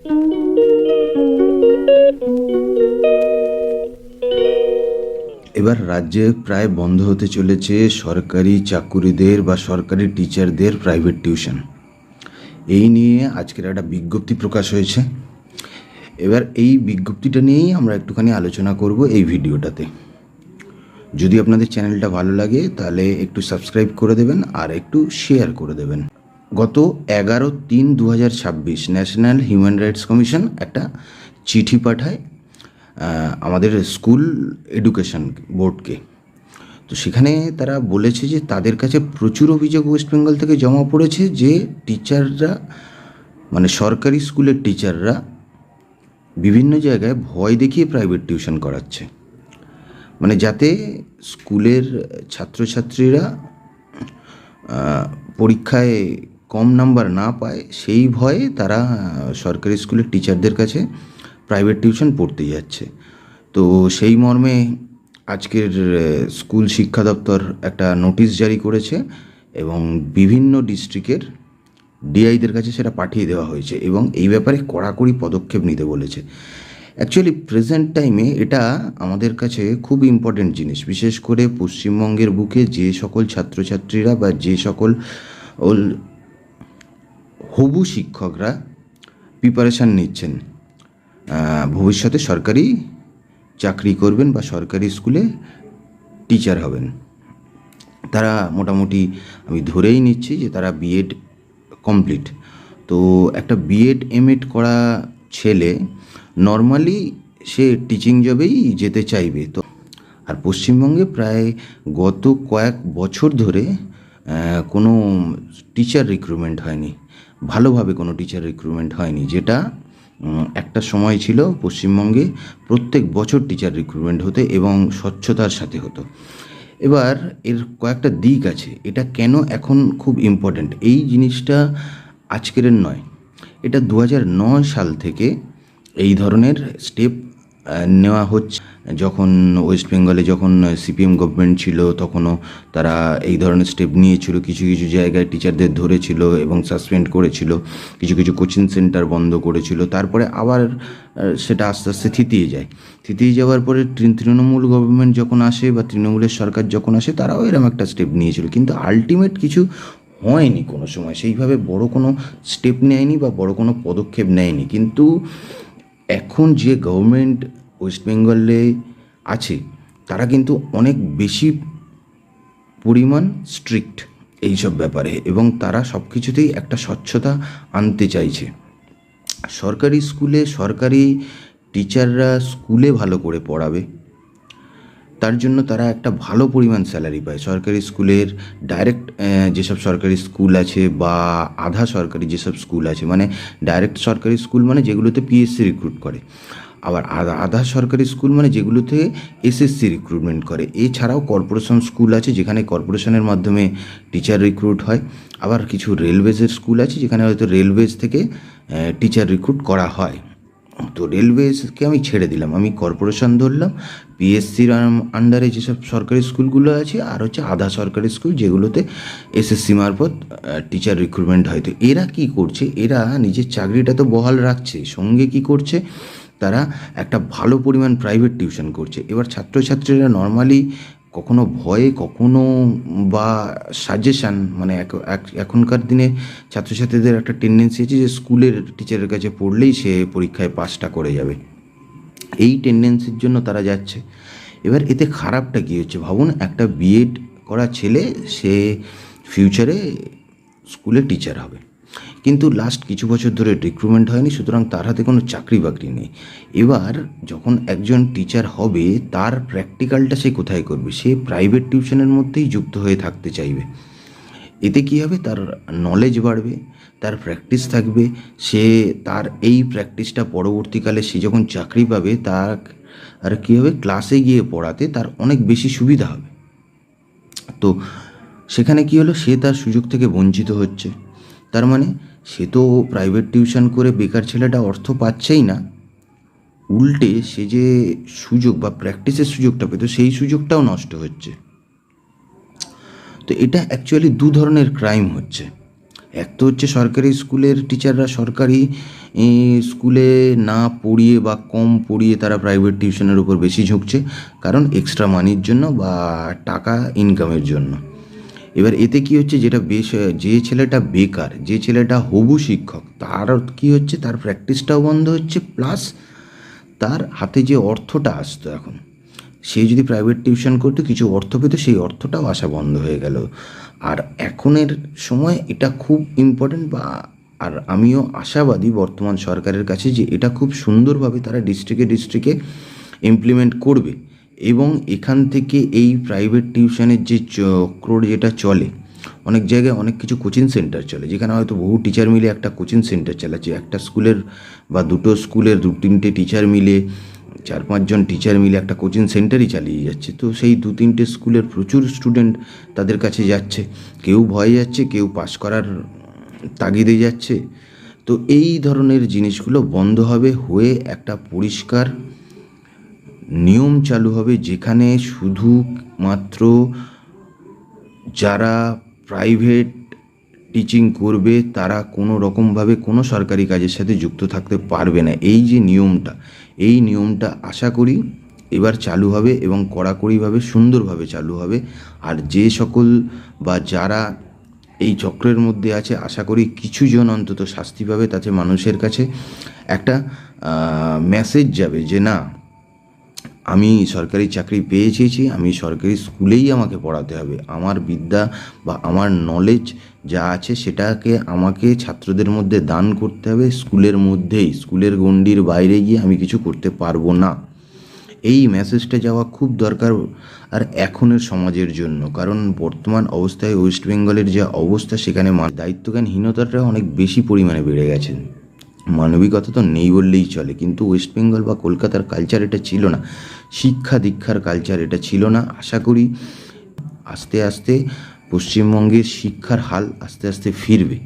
এবার রাজ্যে প্রায় বন্ধ হতে চলেছে সরকারি চাকুরিদের বা সরকারি টিচারদের প্রাইভেট টিউশন। এই নিয়ে আজকের একটা বিজ্ঞপ্তি প্রকাশ হয়েছে। এবার এই বিজ্ঞপ্তিটা নিয়েই আমরা একটুখানি আলোচনা করব এই ভিডিওটাতে। যদি আপনাদের চ্যানেলটা ভালো লাগে তাহলে একটু সাবস্ক্রাইব করে দেবেন আর একটু শেয়ার করে দেবেন। গত 11/3/2026 ন্যাশনাল হিউম্যান রাইটস কমিশন একটা চিঠি পাঠায় আমাদের স্কুল এডুকেশন বোর্ডকে। তো সেখানে তারা বলেছে যে তাদের কাছে প্রচুর অভিযোগ ওয়েস্ট বেঙ্গল থেকে জমা পড়েছে যে টিচাররা, মানে সরকারি স্কুলের টিচাররা বিভিন্ন জায়গায় ভয় দেখিয়ে প্রাইভেট টিউশন করাচ্ছে, মানে যাতে স্কুলের ছাত্রছাত্রীরা পরীক্ষায় কম নাম্বার না পায় সেই ভয়ে তারা সরকারি স্কুলের টিচারদের কাছে প্রাইভেট টিউশন পড়তে যাচ্ছে। তো সেই মর্মে আজকের স্কুল শিক্ষা দপ্তর একটা নোটিশ জারি করেছে এবং বিভিন্ন ডিস্ট্রিক্টের ডিআইদের কাছে সেটা পাঠিয়ে দেওয়া হয়েছে এবং এই ব্যাপারে কড়াকড়ি পদক্ষেপ নিতে বলেছে। অ্যাকচুয়ালি প্রেজেন্ট টাইমে এটা আমাদের কাছে খুব ইম্পর্টেন্ট জিনিস, বিশেষ করে পশ্চিমবঙ্গের বুকে যে সকল ছাত্রছাত্রীরা বা যে সকল হবু শিক্ষকরা প্রিপারেশান নিচ্ছেন ভবিষ্যতে সরকারি চাকরি করবেন বা সরকারি স্কুলে টিচার হবেন। তারা মোটামুটি আমি ধরেই নিচ্ছি যে তারা বিএড কমপ্লিট। তো একটা বিএড এমএড করা ছেলে নর্মালি সে টিচিং জবেই যেতে চাইবে। তো আর পশ্চিমবঙ্গে প্রায় গত কয়েক বছর ধরে কোনো টিচার রিক্রুটমেন্ট হয়নি, ভালোভাবে কোনো টিচার রিক্রুটমেন্ট হয়নি, যেটা একটা সময় ছিল পশ্চিমবঙ্গে প্রত্যেক বছর টিচার রিক্রুটমেন্ট হতো এবং স্বচ্ছতার সাথে হতো। এবার এর কয়েকটা দিক আছে, এটা কেন এখন খুব ইম্পর্ট্যান্ট। এই জিনিসটা আজকের নয়, এটা 2009 সাল থেকে এই ধরনের স্টেপ নেওয়া হচ্ছে। যখন ওয়েস্ট বেঙ্গলে যখন সিপিএম গভর্নমেন্ট ছিল তখনও তারা এই ধরনের স্টেপ নিয়েছিল। কিছু কিছু জায়গায় টিচারদের ধরেছিল এবং সাসপেন্ড করেছিল, কিছু কিছু কোচিং সেন্টার বন্ধ করেছিল। তারপরে আবার সেটা আস্তে আস্তে থিতিয়ে যাওয়ার পরে তৃণমূল গভর্নমেন্ট যখন আসে বা তৃণমূলের সরকার যখন আসে তারাও এরকম একটা স্টেপ নিয়েছিল, কিন্তু আলটিমেট কিছু হয়নি কোনো সময়, সেইভাবে বড় কোনো স্টেপ নেয়নি বা বড় কোনো পদক্ষেপ নেয়নি। কিন্তু এখন যে গভর্নমেন্ট ওয়েস্ট বেঙ্গলে আছে তারা কিন্তু অনেক বেশি পরিমাণ স্ট্রিক্ট এইসব ব্যাপারে এবং তারা সব কিছুতেই একটা স্বচ্ছতা আনতে চাইছে। সরকারি স্কুলে সরকারি টিচাররা স্কুলে ভালো করে পড়াবে, তার জন্য তারা একটা ভালো পরিমাণ স্যালারি পায়। সরকারি স্কুলের ডাইরেক্ট যেসব সরকারি স্কুল আছে বা আধা সরকারি যেসব স্কুল আছে, মানে ডাইরেক্ট সরকারি স্কুল মানে যেগুলোতে পিএসসি রিক্রুট করে, আবার আধা সরকারি স্কুল মানে যেগুলোতে এসএসসি রিক্রুটমেন্ট করে। এছাড়াও কর্পোরেশন স্কুল আছে যেখানে কর্পোরেশনের মাধ্যমে টিচার রিক্রুট হয়, আবার কিছু রেলওয়েজের স্কুল আছে যেখানে হয়তো রেলওয়েজ থেকে টিচার রিক্রুট করা হয়। তো রেলওয়েজকে আমি ছেড়ে দিলাম, আমি কর্পোরেশন ধরলাম। পিএসসির আন্ডারে যেসব সরকারি স্কুলগুলো আছে আর হচ্ছে আধা সরকারি স্কুল যেগুলোতে এসএসসি মারফত টিচার রিক্রুটমেন্ট হয়। তো এরা কী করছে, এরা নিজের চাকরিটা তো বহাল রাখছে, সঙ্গে কী করছে, তারা একটা ভালো পরিমাণ প্রাইভেট টিউশন করছে। এবার ছাত্রছাত্রীরা নর্মালি কখনো ভয়ে কখনো বা সাজেশান, মানে এখনকার দিনে ছাত্রছাত্রীদের একটা টেন্ডেন্সি আছে যে স্কুলের টিচারের কাছে পড়লেই সে পরীক্ষায় পাসটা করে যাবে, এই টেন্ডেন্সির জন্য তারা যাচ্ছে। এবার এতে খারাপটা কী হচ্ছে ভাবুন, একটা বিএড করা ছেলে সে ফিউচারে স্কুলে টিচার হবে, কিন্তু লাস্ট কিছু বছর ধরে রিক্রুটমেন্ট হয়নি, সুতরাং তার হাতে কোনো চাকরি বাকরি নেই। এবার যখন একজন টিচার হবে তার প্র্যাকটিক্যালটা সে কোথায় করবে, সে প্রাইভেট টিউশনের মধ্যেই যুক্ত হয়ে থাকতে চাইবে। এতে কী হবে, তার নলেজ বাড়বে, তার প্র্যাকটিস থাকবে, সে তার এই প্র্যাকটিসটা পরবর্তীকালে সে যখন চাকরি পাবে তার আর কী হবে, ক্লাসে গিয়ে পড়াতে তার অনেক বেশি সুবিধা হবে। তো সেখানে কী হলো, সে তার সুযোগ থেকে বঞ্চিত হচ্ছে। তার মানে সে তো প্রাইভেট টিউশন করে বেকার ছেলেটা অর্থ পাচ্ছেই না, উল্টে সে যে সুযোগ বা প্র্যাকটিসের সুযোগটা পেত সেই সুযোগটাও নষ্ট হচ্ছে। তো এটা অ্যাকচুয়ালি দু ধরনের ক্রাইম হচ্ছে। এক তো হচ্ছে সরকারি স্কুলের টিচাররা সরকারি স্কুলে না পড়িয়ে বা কম পড়িয়ে তারা প্রাইভেট টিউশনের উপর বেশি ঝুঁকছে, কারণ এক্সট্রা মানির জন্য বা টাকা ইনকামের জন্য। এবার এতে কি হচ্ছে, যে ছেলেটা বেকার, যে ছেলেটা হবু শিক্ষক, তার কি হচ্ছে, তার প্র্যাকটিসটাও বন্ধ হচ্ছে, প্লাস তার হাতে যে অর্থটা আসতো এখন, সে যদি প্রাইভেট টিউশন করতো কিছু অর্থ পেত, সেই অর্থটাও আসা বন্ধ হয়ে গেল। আর এখনের সময় এটা খুব ইম্পর্টেন্ট, আর আমিও আশাবাদী বর্তমান সরকারের কাছে যে এটা খুব সুন্দরভাবে তারা ডিস্ট্রিক্টে ইমপ্লিমেন্ট করবে, এবং এখান থেকে এই প্রাইভেট টিউশনের যে চক্র যেটা চলে, অনেক জায়গায় অনেক কিছু কোচিং সেন্টার চলে, যেখানে হয়তো বহু টিচার মিলে একটা কোচিং সেন্টার চালাচ্ছে, একটা স্কুলের বা দুটো স্কুলের 2-3টে টিচার মিলে, 4-5জন টিচার মিলে একটা কোচিং সেন্টারই চালিয়ে যাচ্ছে। তো সেই 2-3টে স্কুলের প্রচুর স্টুডেন্ট তাদের কাছে যাচ্ছে, কেউ ভয়ে যাচ্ছে, কেউ পাস করার তাগিদে যাচ্ছে। তো এই ধরনের জিনিসগুলো বন্ধ হয়ে একটা পরিষ্কার নিয়ম চালু হবে, যেখানে শুধুমাত্র যারা প্রাইভেট টিচিং করবে তারা কোনো রকমভাবে কোনো সরকারি কাজের সাথে যুক্ত থাকতে পারবে না। এই নিয়মটা আশা করি এবার চালু হবে, এবং কড়াকড়িভাবে সুন্দরভাবে চালু হবে। আর যে সকল বা যারা এই চক্রের মধ্যে আছে, আশা করি কিছুজন অন্তত শাস্তি পাবে, তাতে মানুষের কাছে একটা মেসেজ যাবে যে না, আমি সরকারি চাকরি পেয়েছি, আমি সরকারি স্কুলেই আমাকে পড়াতে হবে, আমার বিদ্যা বা আমার নলেজ যা আছে সেটাকে আমাকে ছাত্রদের মধ্যে দান করতে হবে, স্কুলের মধ্যেই, স্কুলের গণ্ডির বাইরে গিয়ে আমি কিছু করতে পারবো না। এই মেসেজটা যাওয়া খুব দরকার আর এখনের সমাজের জন্য, কারণ বর্তমান অবস্থায় ওয়েস্ট বেঙ্গলের যে অবস্থা, সেখানে দায়িত্বজ্ঞানহীনতাটা অনেক বেশি পরিমাণে বেড়ে গেছে। মানবিকতা তো নেই বললেই চলে, কিন্তু ওয়েস্ট বেঙ্গল বা কলকাতার কালচার এটা ছিল না, শিক্ষা দীক্ষার কালচার এটা ছিল না। আশা করি আস্তে আস্তে পশ্চিমবঙ্গের শিক্ষার হাল আস্তে আস্তে ফিরবে।